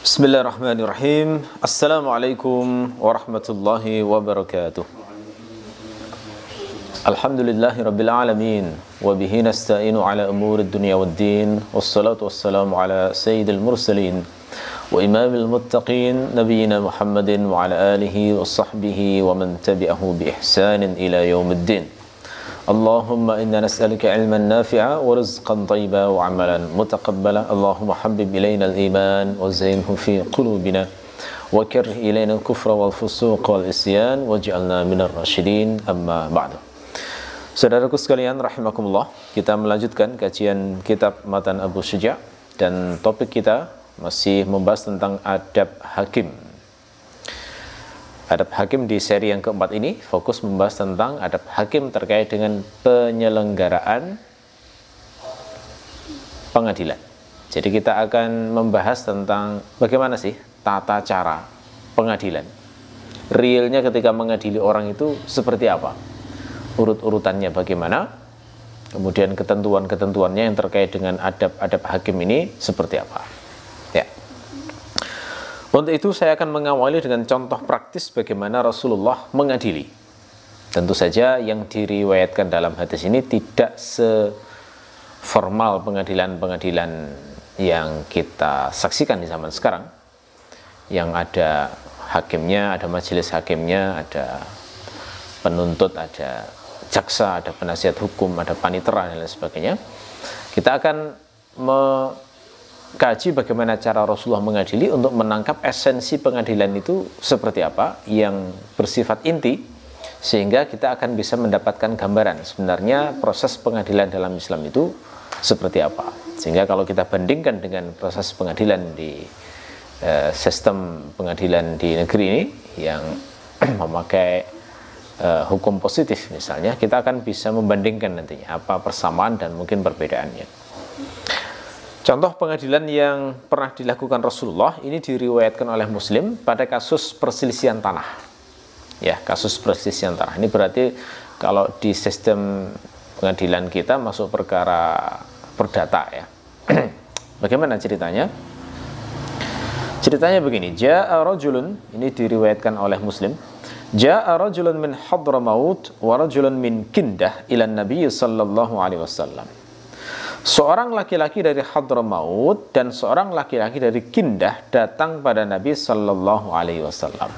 Bismillahirrahmanirrahim. Assalamualaikum warahmatullahi wabarakatuh. Alhamdulillahi rabbil alamin. Wa bihi nasta'inu ala umurid dunya waddin. Wassalatu wassalamu ala sayyidil mursalin wa imamil muttaqin nabiyyina Muhammadin wa ala alihi wa sahbihi wa man tabi'ahu bi ihsanin ila yaumiddin. Allahumma inna nas'aluka ilman nafi'a wa rizqan thayyiban wa amalan mutaqabbala. Allahumma habbib ilayna al-iman wa zayyinhu fi qulubina wa karrih ilayna al-kufra wal fusuq wal isyan waj'alna minar rasyidin. Amma ba'du. Saudaraku sekalian rahimakumullah, kita melanjutkan kajian kitab Matan Abu Syuja' dan topik kita masih membahas tentang adab hakim. Adab hakim di seri yang keempat ini fokus membahas tentang adab hakim terkait dengan penyelenggaraan pengadilan. Jadi kita akan membahas tentang bagaimana sih tata cara pengadilan. Realnya ketika mengadili orang itu seperti apa? Urut-urutannya bagaimana? Kemudian ketentuan-ketentuannya yang terkait dengan adab-adab hakim ini seperti apa? Ya. Untuk itu saya akan mengawali dengan contoh praktis bagaimana Rasulullah mengadili. Tentu saja yang diriwayatkan dalam hadis ini tidak seformal pengadilan-pengadilan yang kita saksikan di zaman sekarang, yang ada hakimnya, ada majelis hakimnya, ada penuntut, ada jaksa, ada penasihat hukum, ada panitera dan lain sebagainya. Kita akan kaji bagaimana cara Rasulullah mengadili untuk menangkap esensi pengadilan itu seperti apa, yang bersifat inti, sehingga kita akan bisa mendapatkan gambaran sebenarnya proses pengadilan dalam Islam itu seperti apa. Sehingga kalau kita bandingkan dengan proses pengadilan di sistem pengadilan di negeri ini yang memakai hukum positif misalnya, kita akan bisa membandingkan nantinya apa persamaan dan mungkin perbedaannya. Contoh pengadilan yang pernah dilakukan Rasulullah ini diriwayatkan oleh Muslim pada kasus perselisihan tanah. Ya, kasus perselisihan tanah. Ini berarti kalau di sistem pengadilan kita masuk perkara perdata ya. Bagaimana ceritanya? Ceritanya begini, ja'a rajulun, ini diriwayatkan oleh Muslim. Ja'a rajulun min Hadramaut wa rajulun min Kindah ila Nabi sallallahu alaihi wasallam. Seorang laki-laki dari Hadramaut dan seorang laki-laki dari Kindah datang pada Nabi Sallallahu Alaihi Wasallam.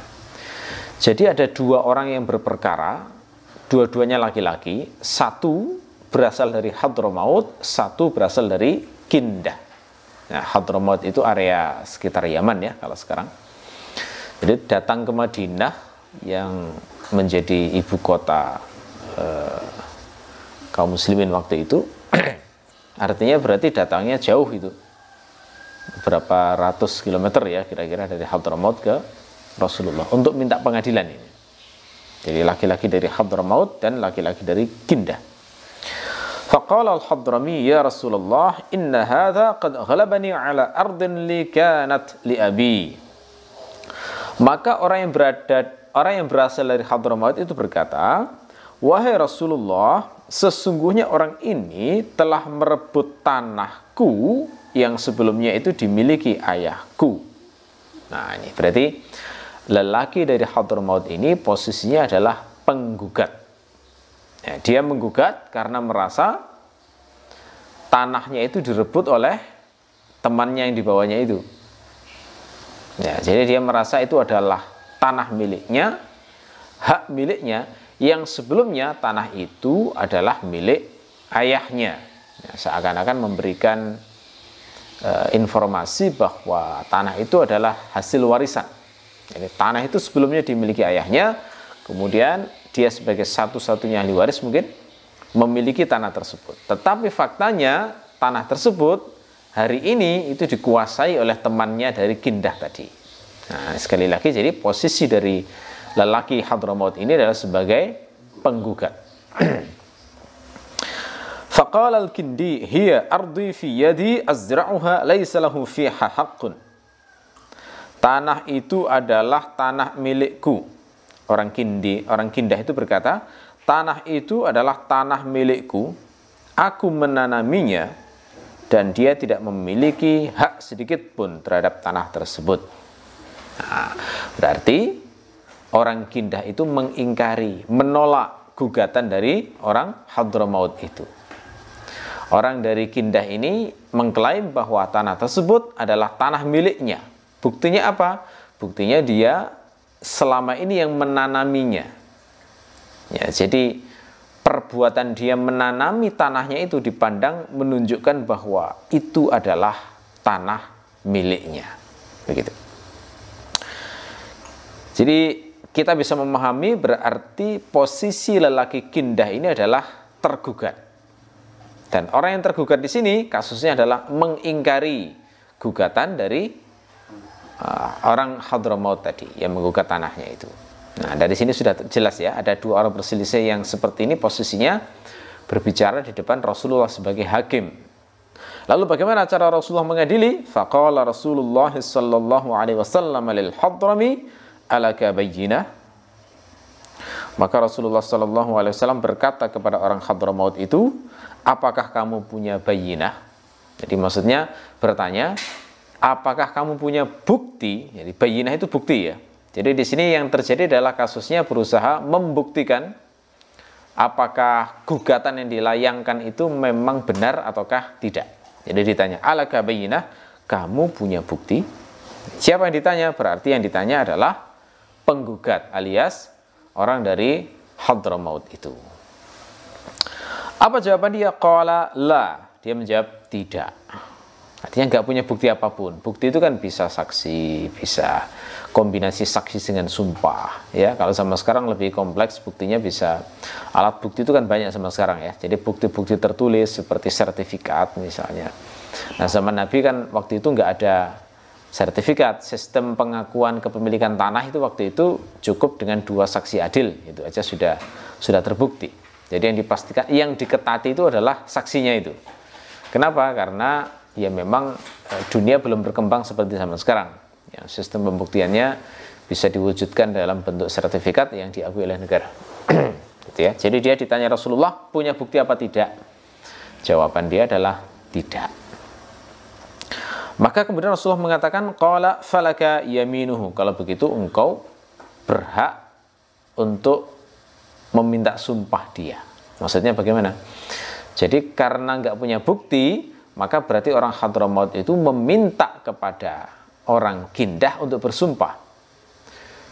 Jadi ada dua orang yang berperkara, dua-duanya laki-laki, satu berasal dari Hadramaut, satu berasal dari Kindah. Nah, Hadramaut itu area sekitar Yaman ya kalau sekarang. Jadi datang ke Madinah yang menjadi ibu kota kaum muslimin waktu itu. Artinya berarti datangnya jauh itu, berapa ratus kilometer ya kira-kira dari Hadramaut ke Rasulullah untuk minta pengadilan ini. Jadi laki-laki dari Hadramaut dan laki-laki dari Kindah. Faqala al-Hadrami, ya Rasulullah, inna hadha qad ghalabani ala ardin li kanat li abi. Maka orang yang berasal dari Hadramaut itu berkata, wahai Rasulullah, sesungguhnya orang ini telah merebut tanahku yang sebelumnya itu dimiliki ayahku. Nah, ini berarti lelaki dari Hadramaut ini posisinya adalah penggugat. Ya, dia menggugat karena merasa tanahnya itu direbut oleh temannya yang dibawanya itu. Ya, jadi dia merasa itu adalah tanah miliknya, hak miliknya, yang sebelumnya tanah itu adalah milik ayahnya. Ya, seakan-akan memberikan informasi bahwa tanah itu adalah hasil warisan. Jadi tanah itu sebelumnya dimiliki ayahnya, kemudian dia sebagai satu-satunya ahli waris mungkin memiliki tanah tersebut. Tetapi faktanya tanah tersebut hari ini itu dikuasai oleh temannya dari Kindah tadi. Nah, sekali lagi jadi posisi dari lelaki Hadramaut ini adalah sebagai penggugat. Faqala al-Kindi, hiya ardi fi yadi azra'uha laysa lahu fiha haqqun. Tanah itu adalah tanah milikku. Orang Kindah itu berkata, tanah itu adalah tanah milikku. Aku menanaminya dan dia tidak memiliki hak sedikit pun terhadap tanah tersebut. Nah, berarti orang Kindah itu mengingkari, menolak gugatan dari orang Hadramaut itu. Orang dari Kindah ini mengklaim bahwa tanah tersebut adalah tanah miliknya. Buktinya apa? Buktinya dia selama ini yang menanaminya. Ya, jadi perbuatan dia menanami tanahnya itu dipandang menunjukkan bahwa itu adalah tanah miliknya. Begitu. Jadi kita bisa memahami berarti posisi lelaki Kindah ini adalah tergugat. Dan orang yang tergugat di sini kasusnya adalah mengingkari gugatan dari orang Hadramaut tadi yang menggugat tanahnya itu. Nah, dari sini sudah jelas ya, ada dua orang berselisih yang seperti ini posisinya berbicara di depan Rasulullah sebagai hakim. Lalu bagaimana cara Rasulullah mengadili? Faqala Rasulullah sallallahu alaihi wasallam lil Hadrami alaka bayyinah. Maka Rasulullah sallallahu alaihi wasallam berkata kepada orang Hadramaut itu, apakah kamu punya bayyinah? Jadi maksudnya bertanya, apakah kamu punya bukti? Jadi bayyinah itu bukti ya. Jadi di sini yang terjadi adalah kasusnya berusaha membuktikan apakah gugatan yang dilayangkan itu memang benar ataukah tidak. Jadi ditanya, alaka bayyinah, kamu punya bukti? Siapa yang ditanya? Berarti yang ditanya adalah penggugat alias orang dari Hadramaut itu. Apa jawaban dia? Qala la. Dia menjawab tidak. Artinya nggak punya bukti apapun. Bukti itu kan bisa saksi, bisa kombinasi saksi dengan sumpah. Ya, kalau sama sekarang lebih kompleks, buktinya bisa alat bukti itu kan banyak sama sekarang ya. Jadi bukti-bukti tertulis seperti sertifikat misalnya. Nah, zaman Nabi kan waktu itu nggak ada sertifikat. Sistem pengakuan kepemilikan tanah itu waktu itu cukup dengan 2 saksi adil. Itu aja sudah terbukti. Jadi yang dipastikan, yang diketati itu adalah saksinya itu. Kenapa? Karena ya memang dunia belum berkembang seperti zaman sekarang. Ya, sistem pembuktiannya bisa diwujudkan dalam bentuk sertifikat yang diakui oleh negara. Gitu ya. Jadi dia ditanya Rasulullah, punya bukti apa tidak? Jawaban dia adalah tidak. Maka kemudian Rasulullah mengatakan, qala falaka yaminuhu. Kalau begitu engkau berhak untuk meminta sumpah dia. Maksudnya bagaimana? Jadi karena nggak punya bukti, maka berarti orang Hadramaut itu meminta kepada orang Kindah untuk bersumpah.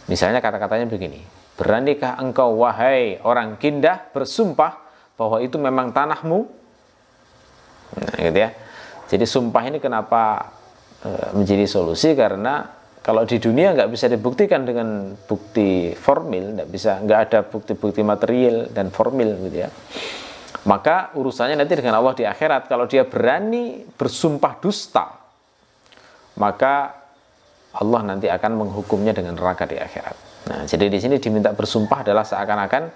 Misalnya kata-katanya begini, beranikah engkau wahai orang Kindah bersumpah bahwa itu memang tanahmu? Nah, gitu ya. Jadi sumpah ini kenapa menjadi solusi? Karena kalau di dunia nggak bisa dibuktikan dengan bukti formil, nggak ada bukti-bukti material dan formil gitu ya. Maka urusannya nanti dengan Allah di akhirat. Kalau dia berani bersumpah dusta, maka Allah nanti akan menghukumnya dengan neraka di akhirat. Nah, jadi di sini diminta bersumpah adalah seakan-akan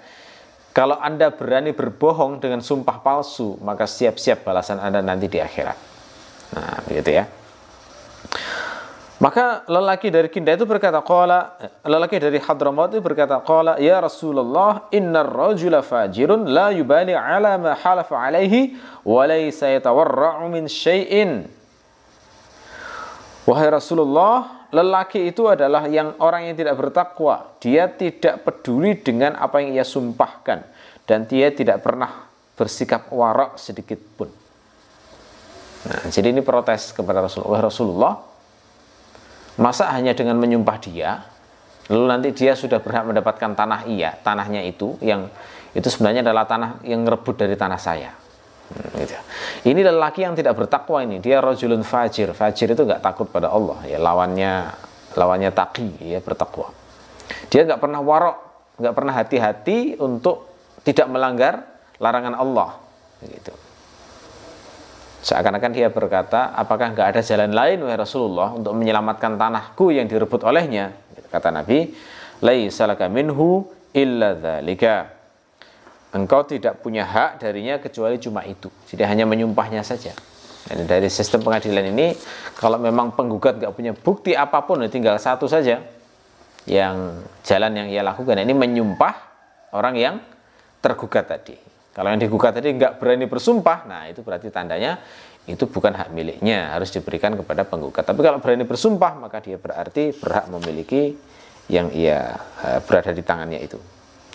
kalau Anda berani berbohong dengan sumpah palsu, maka siap-siap balasan Anda nanti di akhirat. Nah, begitu ya. Maka lelaki dari Kindah itu berkata, lelaki dari Hadramaut itu berkata, qala ya Rasulullah, innar rajula fajirun la yubali ala ma halafa alaihi wa laysa yatawarra'u min syai'in. Wahai Rasulullah, lelaki itu adalah orang yang tidak bertakwa. Dia tidak peduli dengan apa yang ia sumpahkan dan dia tidak pernah bersikap warak sedikit pun. Nah, jadi ini protes kepada Rasulullah. Rasulullah, masa hanya dengan menyumpah dia, lalu nanti dia sudah berhak mendapatkan tanahnya itu, yang itu sebenarnya adalah tanah yang ngerebut dari tanah saya. Gitu. Ini lelaki yang tidak bertakwa ini, dia rajulun fajir. Fajir itu nggak takut pada Allah, ya lawannya taqi, ya bertakwa. Dia nggak pernah warok, nggak pernah hati-hati untuk tidak melanggar larangan Allah. Gitu. Seakan-akan dia berkata, apakah nggak ada jalan lain wahai Rasulullah untuk menyelamatkan tanahku yang direbut olehnya? Kata Nabi, laisa laka minhu illa dzalika. Engkau tidak punya hak darinya kecuali cuma itu. Jadi hanya menyumpahnya saja. Dan dari sistem pengadilan ini, kalau memang penggugat nggak punya bukti apapun, tinggal satu saja yang jalan yang ia lakukan. Ini menyumpah orang yang tergugat tadi. Kalau yang digugat tadi nggak berani bersumpah, nah itu berarti tandanya itu bukan hak miliknya, harus diberikan kepada penggugat. Tapi kalau berani bersumpah, maka dia berarti berhak memiliki yang ia berada di tangannya itu.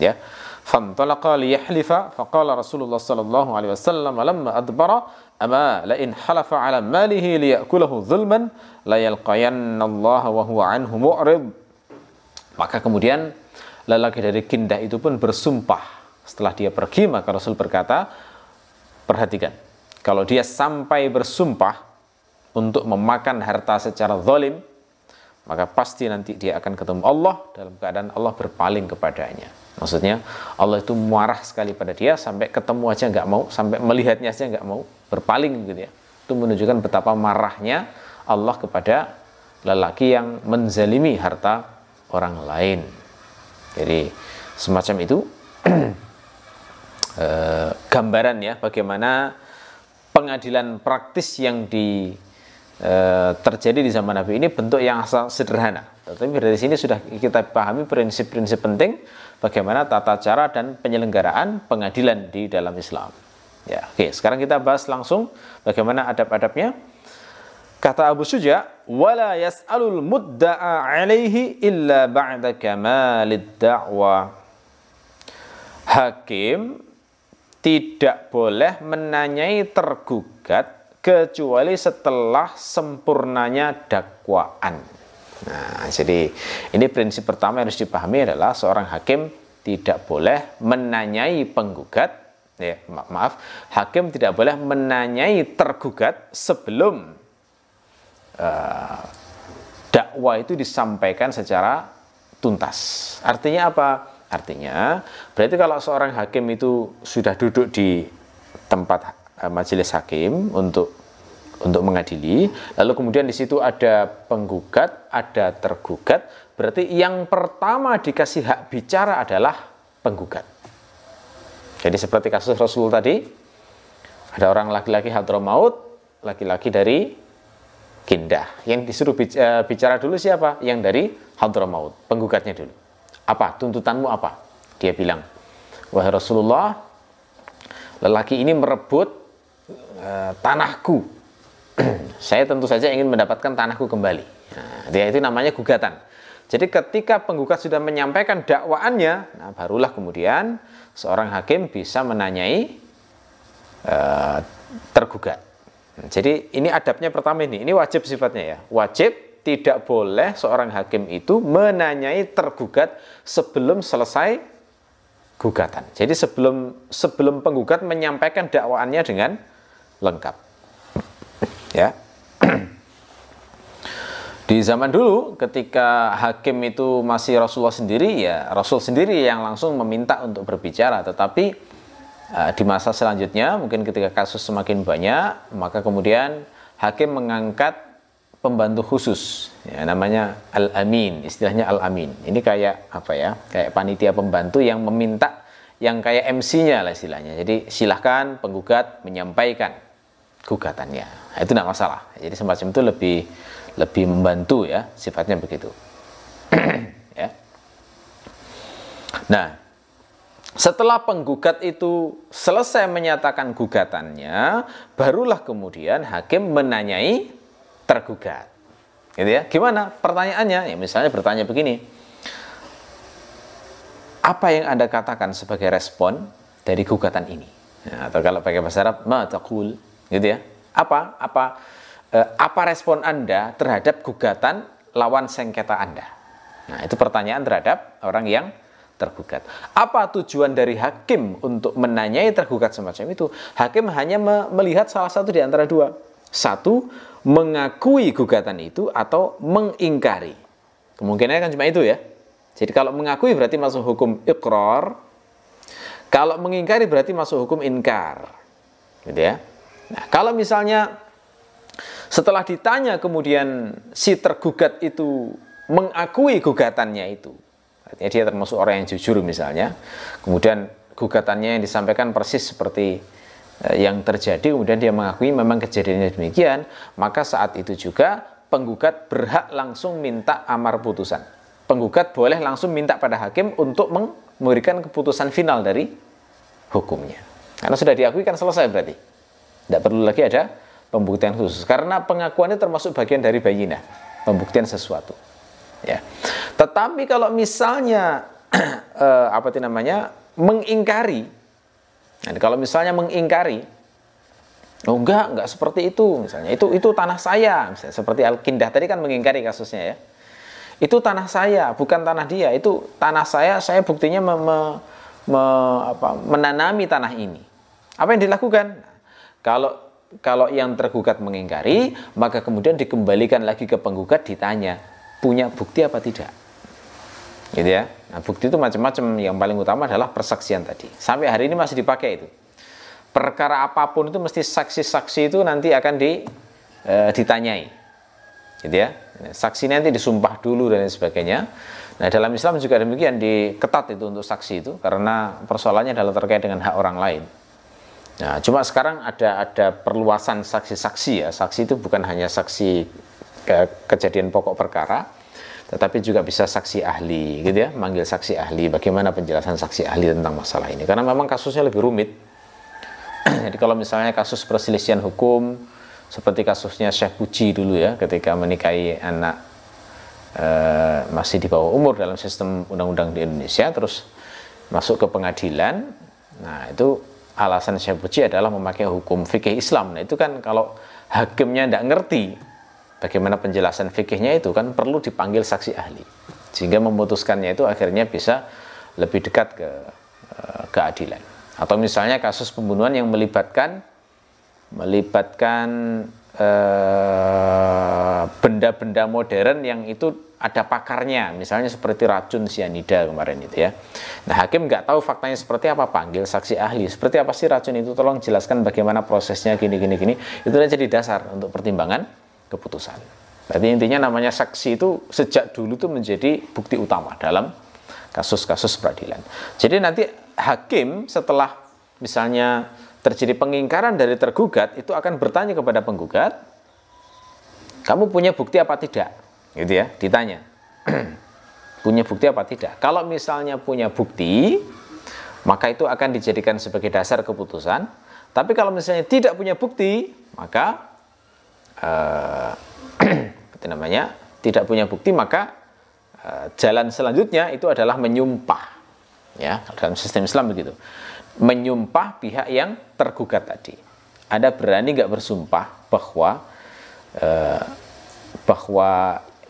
Ya. Fantalaqa liyahlifa faqala Rasulullah sallallahu alaihi wasallam lamma adbara ama la in halafa ala malihi liyakulahu zulman la yalqayanna Allah wa huwa anhu mu'rid. Maka kemudian lelaki dari Kindah itu pun bersumpah. Setelah dia pergi, maka Rasul berkata, perhatikan, kalau dia sampai bersumpah untuk memakan harta secara zalim, maka pasti nanti dia akan ketemu Allah dalam keadaan Allah berpaling kepadanya. Maksudnya Allah itu marah sekali pada dia, sampai ketemu aja nggak mau, sampai melihatnya aja nggak mau, berpaling gitu ya. Itu menunjukkan betapa marahnya Allah kepada lelaki yang menzalimi harta orang lain. Jadi semacam itu gambaran ya bagaimana pengadilan praktis yang terjadi di zaman Nabi ini bentuk yang sederhana. Tetapi dari sini sudah kita pahami prinsip-prinsip penting bagaimana tata cara dan penyelenggaraan pengadilan di dalam Islam. Ya, oke, sekarang kita bahas langsung bagaimana adab-adabnya. Kata Abu Syuja, wala yas'alul mudda'a 'alaihi illa ba'da kamalid da'wa. Hakim tidak boleh menanyai tergugat kecuali setelah sempurnanya dakwaan. Nah, jadi ini prinsip pertama yang harus dipahami adalah seorang hakim tidak boleh menanyai penggugat, hakim tidak boleh menanyai tergugat sebelum dakwah itu disampaikan secara tuntas. Artinya apa? Artinya, berarti kalau seorang hakim itu sudah duduk di tempat majelis hakim untuk mengadili, lalu kemudian di situ ada penggugat, ada tergugat, berarti yang pertama dikasih hak bicara adalah penggugat. Jadi seperti kasus Rasul tadi, ada orang laki-laki Hadramaut, laki-laki dari Kindah. Yang disuruh bicara dulu siapa? Yang dari Hadramaut, penggugatnya dulu. Apa? Tuntutanmu apa? Dia bilang, wahai Rasulullah, lelaki ini merebut tanahku. Saya tentu saja ingin mendapatkan tanahku kembali. Nah, dia itu namanya gugatan. Jadi ketika penggugat sudah menyampaikan dakwaannya, nah barulah kemudian seorang hakim bisa menanyai tergugat. Jadi ini adabnya pertama ini wajib sifatnya ya. Wajib tidak boleh seorang hakim itu menanyai tergugat sebelum selesai gugatan. Jadi sebelum penggugat menyampaikan dakwaannya dengan lengkap. Ya. Di zaman dulu ketika hakim itu masih Rasulullah sendiri, ya Rasul sendiri yang langsung meminta untuk berbicara. Tetapi di masa selanjutnya, mungkin ketika kasus semakin banyak, maka kemudian hakim mengangkat pembantu khusus, ya, namanya Al-Amin, istilahnya Al-Amin. Ini kayak apa ya? Kayak panitia pembantu yang meminta, yang kayak MC-nya lah istilahnya. Jadi silahkan penggugat menyampaikan gugatannya. Nah, itu tidak masalah. Jadi semacam itu lebih membantu ya, sifatnya begitu. Ya. Nah, setelah penggugat itu selesai menyatakan gugatannya, barulah kemudian hakim menanyai tergugat, gitu ya. Gimana pertanyaannya? Ya misalnya bertanya begini, apa yang Anda katakan sebagai respon dari gugatan ini? Ya, atau kalau pakai bahasa Arab, ma taqul, gitu ya. Apa respon Anda terhadap gugatan lawan sengketa Anda? Nah, itu pertanyaan terhadap orang yang tergugat. Apa tujuan dari hakim untuk menanyai tergugat semacam itu? Hakim hanya melihat salah satu di antara dua. Satu, mengakui gugatan itu atau mengingkari. Kemungkinannya kan cuma itu ya. Jadi kalau mengakui berarti masuk hukum iqrar. Kalau mengingkari berarti masuk hukum inkar. Gitu ya. Nah, kalau misalnya setelah ditanya kemudian si tergugat itu mengakui gugatannya itu, artinya dia termasuk orang yang jujur misalnya, kemudian gugatannya yang disampaikan persis seperti yang terjadi, kemudian dia mengakui memang kejadiannya demikian, maka saat itu juga penggugat berhak langsung minta amar putusan. Penggugat boleh langsung minta pada hakim untuk memberikan keputusan final dari hukumnya. Karena sudah diakui kan selesai berarti. Tidak perlu lagi ada pembuktian khusus. Karena pengakuan itu termasuk bagian dari bayinah, pembuktian sesuatu. Ya. Tetapi kalau misalnya apa itu namanya, mengingkari. Nah, kalau misalnya mengingkari, oh enggak seperti itu misalnya. Itu tanah saya, misalnya seperti Al-Kindah tadi kan mengingkari kasusnya ya. Itu tanah saya, bukan tanah dia. Itu tanah saya buktinya menanami tanah ini. Apa yang dilakukan? Kalau yang tergugat mengingkari, maka kemudian dikembalikan lagi ke penggugat, ditanya, punya bukti apa tidak? Gitu ya. Nah, bukti itu macam-macam. Yang paling utama adalah persaksian tadi. Sampai hari ini masih dipakai itu. Perkara apapun itu mesti saksi-saksi itu nanti akan ditanyai. Gitu ya. Saksi nanti disumpah dulu dan lain sebagainya. Nah, dalam Islam juga demikian, diketat itu untuk saksi itu karena persoalannya adalah terkait dengan hak orang lain. Nah, cuma sekarang ada perluasan saksi-saksi ya. Saksi itu bukan hanya saksi kejadian pokok perkara, tetapi juga bisa saksi ahli, gitu ya. Manggil saksi ahli, bagaimana penjelasan saksi ahli tentang masalah ini. Karena memang kasusnya lebih rumit. Jadi kalau misalnya kasus perselisihan hukum seperti kasusnya Syekh Puji dulu ya, ketika menikahi anak masih di bawah umur dalam sistem undang-undang di Indonesia, terus masuk ke pengadilan. Nah, itu alasan Syekh Puji adalah memakai hukum fikih Islam. Nah, itu kan kalau hakimnya tidak ngerti bagaimana penjelasan fikihnya, itu kan perlu dipanggil saksi ahli, sehingga memutuskannya itu akhirnya bisa lebih dekat ke keadilan. Atau misalnya kasus pembunuhan yang melibatkan benda-benda modern yang itu ada pakarnya, misalnya seperti racun sianida kemarin itu ya. Nah, hakim nggak tahu faktanya seperti apa, panggil saksi ahli. Seperti apa sih racun itu? Tolong jelaskan bagaimana prosesnya, gini. Itu jadi dasar untuk pertimbangan keputusan. Berarti intinya namanya saksi itu sejak dulu tuh menjadi bukti utama dalam kasus-kasus peradilan. Jadi nanti hakim setelah misalnya terjadi pengingkaran dari tergugat, itu akan bertanya kepada penggugat, kamu punya bukti apa tidak? Gitu ya, ditanya. Punya bukti apa tidak? Kalau misalnya punya bukti, maka itu akan dijadikan sebagai dasar keputusan. Tapi kalau misalnya tidak punya bukti, maka tidak punya bukti, maka jalan selanjutnya itu adalah menyumpah. Ya, dalam sistem Islam begitu. Menyumpah pihak yang tergugat tadi. Anda berani nggak bersumpah bahwa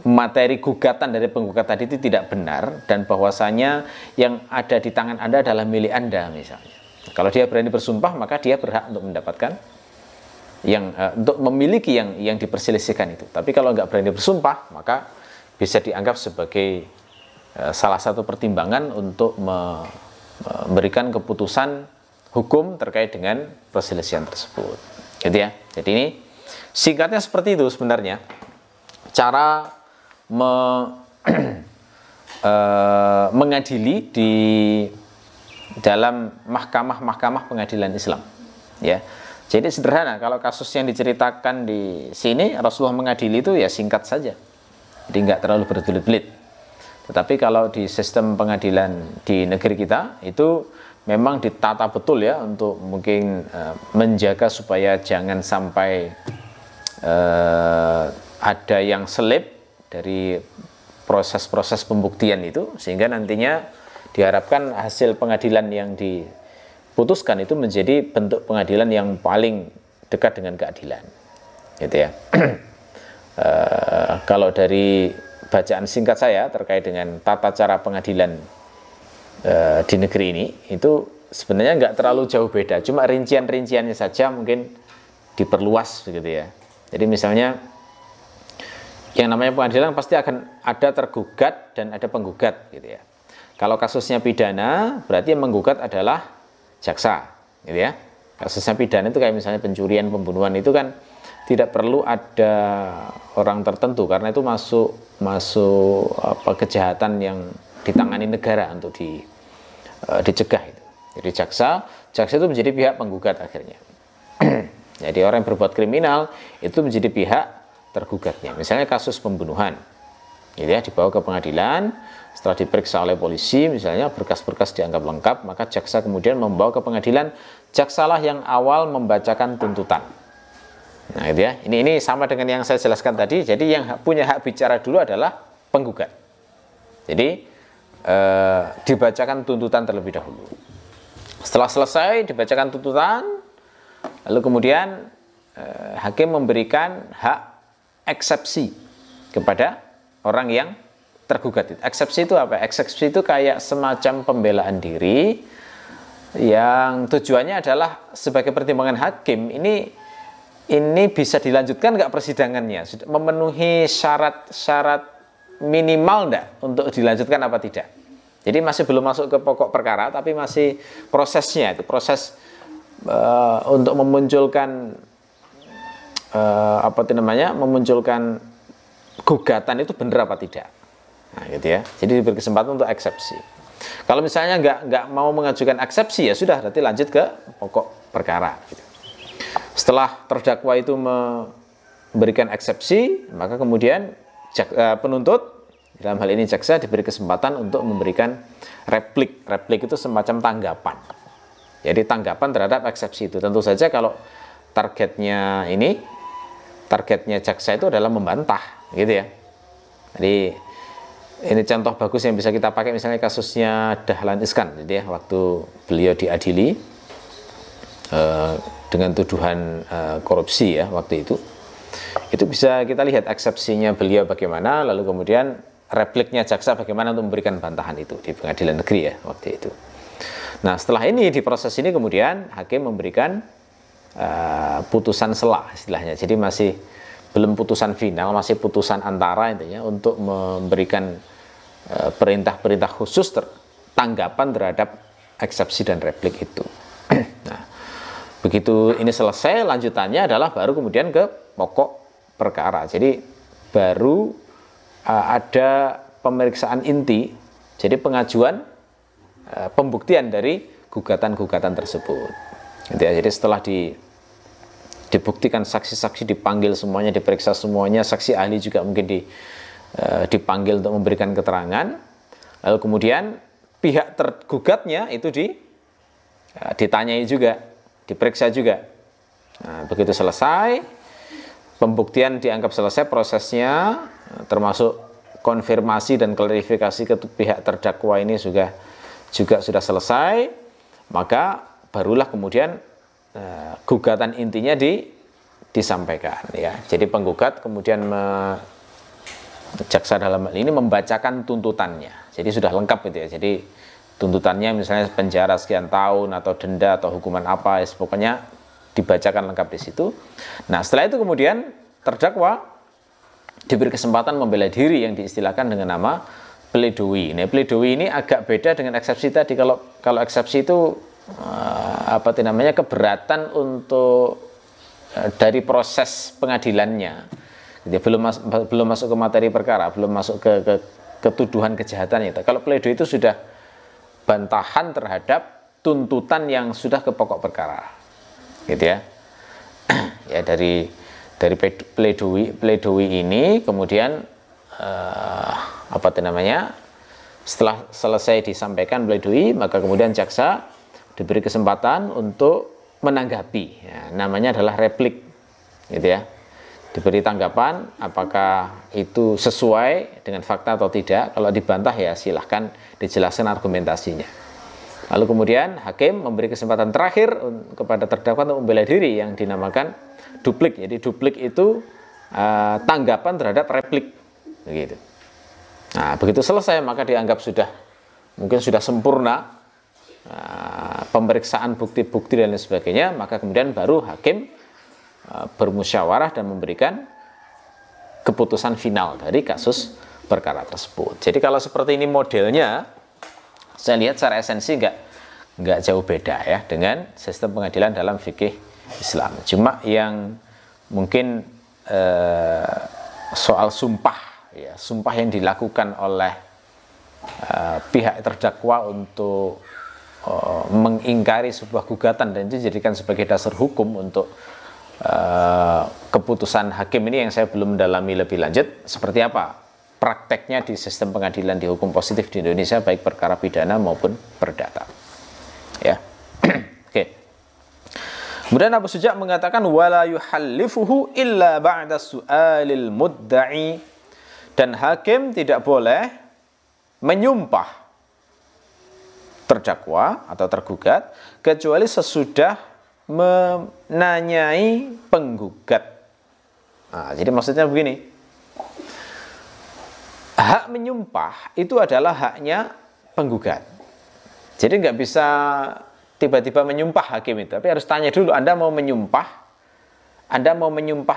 materi gugatan dari penggugat tadi itu tidak benar, dan bahwasanya yang ada di tangan Anda adalah milik Anda misalnya. Kalau dia berani bersumpah, maka dia berhak untuk mendapatkan untuk memiliki yang diperselisihkan itu. Tapi kalau nggak berani bersumpah, maka bisa dianggap sebagai salah satu pertimbangan untuk memberikan keputusan hukum terkait dengan perselisihan tersebut. Gitu ya. Jadi ini singkatnya seperti itu sebenarnya cara mengadili di dalam mahkamah pengadilan Islam. Ya. Jadi sederhana, kalau kasus yang diceritakan di sini Rasulullah mengadili itu ya singkat saja. Jadi nggak terlalu berbelit-belit. Tetapi kalau di sistem pengadilan di negeri kita itu memang ditata betul ya, untuk mungkin menjaga supaya jangan sampai ada yang selip dari proses-proses pembuktian itu, sehingga nantinya diharapkan hasil pengadilan yang diputuskan itu menjadi bentuk pengadilan yang paling dekat dengan keadilan, gitu ya. Kalau dari bacaan singkat saya terkait dengan tata cara pengadilan di negeri ini, itu sebenarnya nggak terlalu jauh beda, cuma rincian-rinciannya saja mungkin diperluas begitu ya. Jadi misalnya yang namanya pengadilan pasti akan ada tergugat dan ada penggugat gitu ya. Kalau kasusnya pidana berarti yang menggugat adalah jaksa gitu ya. Kasusnya pidana itu kayak misalnya pencurian, pembunuhan, itu kan tidak perlu ada orang tertentu karena itu masuk kejahatan yang ditangani negara untuk dicegah itu. Jadi jaksa itu menjadi pihak penggugat akhirnya. Jadi orang yang berbuat kriminal itu menjadi pihak tergugatnya. Misalnya kasus pembunuhan. gitu ya, dibawa ke pengadilan. Setelah diperiksa oleh polisi misalnya, berkas-berkas dianggap lengkap, maka jaksa kemudian membawa ke pengadilan. Jaksalah yang awal membacakan tuntutan. Nah gitu ya, ini sama dengan yang saya jelaskan tadi. Jadi yang punya hak bicara dulu adalah penggugat. Jadi dibacakan tuntutan terlebih dahulu. Setelah selesai dibacakan tuntutan, lalu kemudian hakim memberikan hak eksepsi kepada orang yang tergugat. Eksepsi itu apa? Eksepsi itu kayak semacam pembelaan diri yang tujuannya adalah sebagai pertimbangan hakim, ini bisa dilanjutkan nggak persidangannya, sudah memenuhi syarat minimal enggak untuk dilanjutkan apa tidak. Jadi masih belum masuk ke pokok perkara, tapi masih prosesnya, itu proses untuk memunculkan memunculkan gugatan itu benar apa tidak. Nah, gitu ya. Jadi diberi kesempatan untuk eksepsi. Kalau misalnya nggak mau mengajukan eksepsi, ya sudah, berarti lanjut ke pokok perkara. Gitu. Setelah terdakwa itu memberikan eksepsi, maka kemudian penuntut, dalam hal ini jaksa, diberi kesempatan untuk memberikan replik. Replik itu semacam tanggapan. Jadi tanggapan terhadap eksepsi itu. Tentu saja kalau targetnya jaksa itu adalah membantah, gitu ya. Jadi ini contoh bagus yang bisa kita pakai, misalnya kasusnya Dahlan Iskan, jadi ya, waktu beliau diadili dengan tuduhan korupsi ya waktu itu bisa kita lihat eksepsinya beliau bagaimana, lalu kemudian repliknya jaksa bagaimana untuk memberikan bantahan itu di pengadilan negeri ya waktu itu. Nah setelah ini, di proses ini kemudian hakim memberikan putusan sela istilahnya, jadi masih belum putusan final, masih putusan antara intinya, untuk memberikan perintah-perintah khusus tanggapan terhadap eksepsi dan replik itu. Nah, begitu ini selesai, lanjutannya adalah baru kemudian ke pokok perkara. Jadi baru ada pemeriksaan inti, jadi pengajuan pembuktian dari gugatan-gugatan tersebut. Gitu ya. Jadi setelah dibuktikan, saksi-saksi dipanggil semuanya, diperiksa semuanya, saksi ahli juga mungkin dipanggil untuk memberikan keterangan, lalu kemudian pihak tergugatnya itu ditanyai juga, diperiksa juga. Nah, begitu selesai, pembuktian dianggap selesai prosesnya, termasuk konfirmasi dan klarifikasi ke pihak terdakwa ini juga sudah selesai, maka barulah kemudian gugatan intinya disampaikan ya. Jadi penggugat kemudian jaksa dalam hal ini membacakan tuntutannya. Jadi sudah lengkap gitu ya. Jadi tuntutannya misalnya penjara sekian tahun atau denda atau hukuman apa, ya, pokoknya dibacakan lengkap di situ. Nah, setelah itu kemudian terdakwa diberi kesempatan membela diri yang diistilahkan dengan nama pledoi. Nah, pledoi ini agak beda dengan eksepsi tadi. Kalau eksepsi itu keberatan untuk dari proses pengadilannya. Jadi belum masuk ke materi perkara, belum masuk ke tuduhan kejahatan itu. Kalau pledoi itu sudah bantahan terhadap tuntutan yang sudah ke pokok perkara, gitu ya. Ya dari pledoi ini kemudian setelah selesai disampaikan pledoi, maka kemudian jaksa diberi kesempatan untuk menanggapi. Ya, namanya adalah replik, gitu ya. Diberi tanggapan apakah itu sesuai dengan fakta atau tidak. Kalau dibantah ya silahkan dijelaskan argumentasinya. Lalu kemudian hakim memberi kesempatan terakhir kepada terdakwa untuk membela diri yang dinamakan duplik. Jadi duplik itu tanggapan terhadap replik, begitu. Nah, begitu selesai maka dianggap mungkin sudah sempurna pemeriksaan bukti-bukti dan lain sebagainya, maka kemudian baru hakim bermusyawarah dan memberikan keputusan final dari kasus perkara tersebut. Jadi kalau seperti ini modelnya, saya lihat secara esensi nggak jauh beda ya dengan sistem pengadilan dalam fikih Islam. Cuma yang mungkin soal sumpah, ya, sumpah yang dilakukan oleh pihak terdakwa untuk mengingkari sebuah gugatan dan itu dijadikan sebagai dasar hukum untuk keputusan hakim ini yang saya belum mendalami lebih lanjut seperti apa prakteknya di sistem pengadilan di hukum positif di Indonesia, baik perkara pidana maupun perdata. Ya. Oke. Kemudian Abu Suja mengatakan wala yuhallifuhu illa ba'da su'alil mudda'i, dan hakim tidak boleh menyumpah terdakwa atau tergugat kecuali sesudah menanyai penggugat. Nah, jadi maksudnya begini, hak menyumpah itu adalah haknya penggugat. Jadi nggak bisa tiba-tiba menyumpah hakim itu, tapi harus tanya dulu, Anda mau menyumpah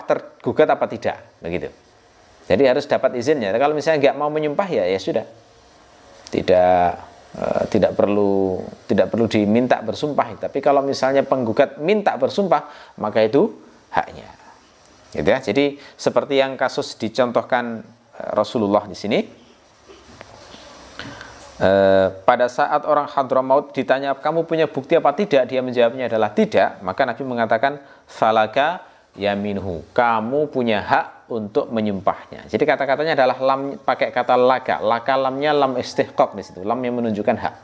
tergugat apa tidak, begitu. Jadi harus dapat izinnya. Kalau misalnya nggak mau menyumpah, ya sudah, tidak perlu diminta bersumpah. Tapi kalau misalnya penggugat minta bersumpah, maka itu haknya. Gitu ya. Jadi seperti yang kasus dicontohkan Rasulullah di sini. Pada saat orang Hadramaut ditanya, kamu punya bukti apa tidak? Dia menjawabnya adalah tidak. Maka Nabi mengatakan, falaka yaminhu, kamu punya hak untuk menyumpahnya. Jadi kata-katanya adalah lam, pakai kata laka. Laka lamnya lam istihqaq di situ, lam yang menunjukkan hak.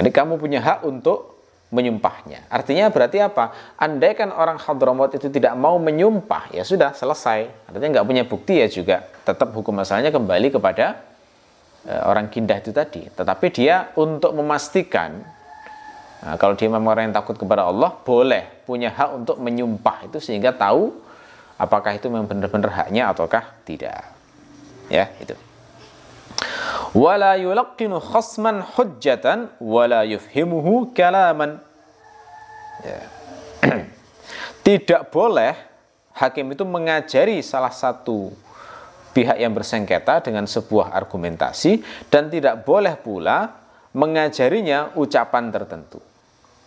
Jadi kamu punya hak untuk menyumpahnya. Artinya berarti apa? Andaikan orang Hadramaut itu tidak mau menyumpah, ya sudah, selesai. Artinya nggak punya bukti, ya juga tetap hukum asalnya kembali kepada orang Kindah itu tadi. Tetapi dia untuk memastikan, nah, kalau dia memang orang yang takut kepada Allah, boleh punya hak untuk menyumpah itu, sehingga tahu apakah itu memang benar-benar haknya ataukah tidak. Ya, itu. Wala yulaqqinu khasman hujjatan wala yufhimuhu kalaman. Ya. Tidak boleh hakim itu mengajari salah satu pihak yang bersengketa dengan sebuah argumentasi, dan tidak boleh pula mengajarinya ucapan tertentu.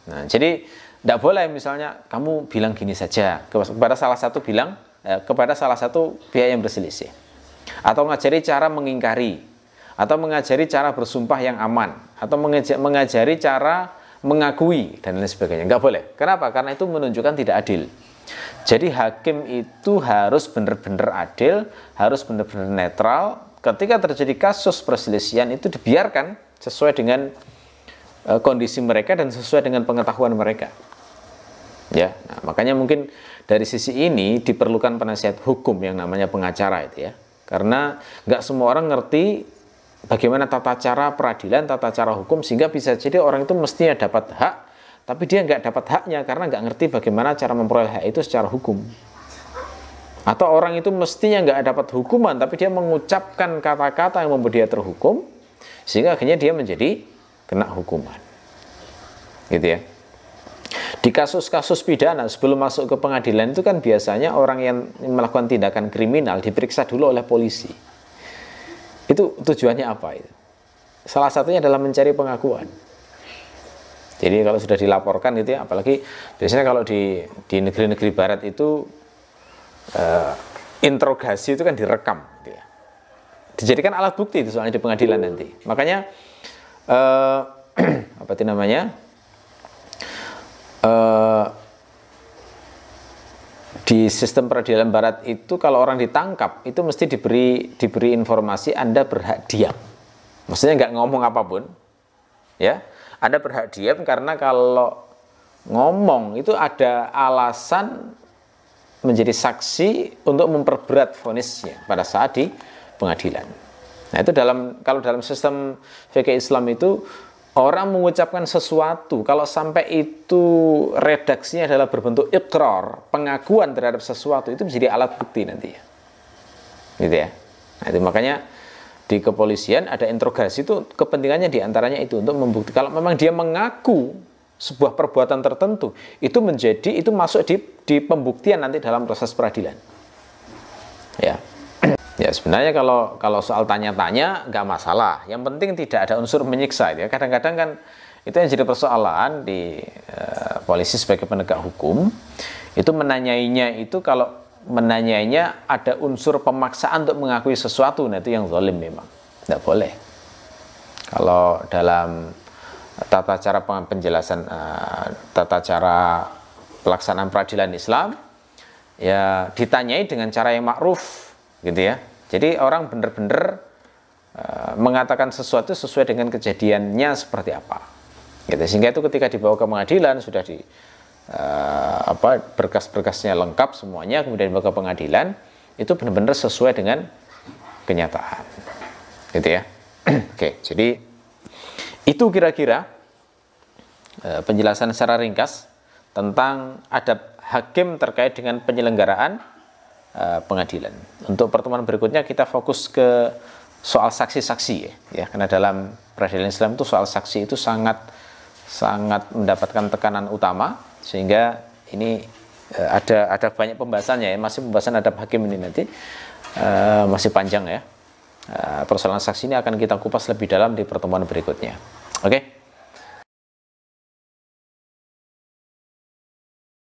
Nah, jadi tidak boleh misalnya kamu bilang gini saja kepada salah satu pihak yang berselisih, atau mengajari cara mengingkari, atau mengajari cara bersumpah yang aman, atau mengajari cara mengakui dan lain sebagainya. Nggak boleh. Kenapa? Karena itu menunjukkan tidak adil. Jadi hakim itu harus benar-benar adil, harus benar-benar netral. Ketika terjadi kasus perselisihan itu dibiarkan sesuai dengan kondisi mereka dan sesuai dengan pengetahuan mereka. Ya, nah, makanya mungkin dari sisi ini diperlukan penasihat hukum yang namanya pengacara itu ya. Karena nggak semua orang ngerti bagaimana tata cara peradilan, tata cara hukum, sehingga bisa jadi orang itu mestinya dapat hak, tapi dia nggak dapat haknya karena nggak ngerti bagaimana cara memperoleh hak itu secara hukum. Atau orang itu mestinya nggak dapat hukuman, tapi dia mengucapkan kata-kata yang membuat dia terhukum, sehingga akhirnya dia menjadi kena hukuman. Gitu ya. Di kasus-kasus pidana sebelum masuk ke pengadilan itu kan biasanya orang yang melakukan tindakan kriminal diperiksa dulu oleh polisi. Itu tujuannya apa itu? Salah satunya adalah mencari pengakuan. Jadi kalau sudah dilaporkan gitu ya, apalagi biasanya kalau di negeri-negeri barat itu interogasi itu kan direkam gitu ya. Dijadikan alat bukti itu soalnya di pengadilan nanti. Makanya apa itu namanya? Di sistem peradilan barat itu kalau orang ditangkap itu mesti diberi informasi, Anda berhak diam. Maksudnya nggak ngomong apapun, ya. Anda berhak diam karena kalau ngomong itu ada alasan menjadi saksi untuk memperberat vonisnya pada saat di pengadilan. Nah itu kalau dalam sistem fikih Islam itu orang mengucapkan sesuatu, kalau sampai itu redaksinya adalah berbentuk ikrar, pengakuan terhadap sesuatu, itu menjadi alat bukti nanti ya. Gitu ya. Nah, itu makanya di kepolisian ada interogasi itu kepentingannya diantaranya itu untuk membuktikan kalau memang dia mengaku sebuah perbuatan tertentu, itu masuk di pembuktian nanti dalam proses peradilan. Ya. Ya sebenarnya kalau soal tanya-tanya nggak masalah. Yang penting tidak ada unsur menyiksa. Ya. Kadang-kadang kan itu yang jadi persoalan di polisi sebagai penegak hukum. Itu menanyainya itu kalau menanyainya ada unsur pemaksaan untuk mengakui sesuatu, nah itu yang zalim memang. Nggak boleh. Kalau dalam tata cara penjelasan, tata cara pelaksanaan peradilan Islam, ya ditanyai dengan cara yang ma'ruf. Gitu ya, Jadi orang benar-benar mengatakan sesuatu sesuai dengan kejadiannya seperti apa. Gitu. Sehingga itu ketika dibawa ke pengadilan sudah di berkas-berkasnya lengkap semuanya, kemudian dibawa ke pengadilan itu benar-benar sesuai dengan kenyataan. Gitu ya. Oke, jadi itu kira-kira penjelasan secara ringkas tentang adab hakim terkait dengan penyelenggaraan pengadilan. Untuk pertemuan berikutnya kita fokus ke soal saksi-saksi ya, karena dalam peradilan Islam itu soal saksi itu sangat mendapatkan tekanan utama, sehingga ini ada banyak pembahasannya ya, masih pembahasan adab hakim ini nanti masih panjang ya. Persoalan saksi ini akan kita kupas lebih dalam di pertemuan berikutnya. Oke.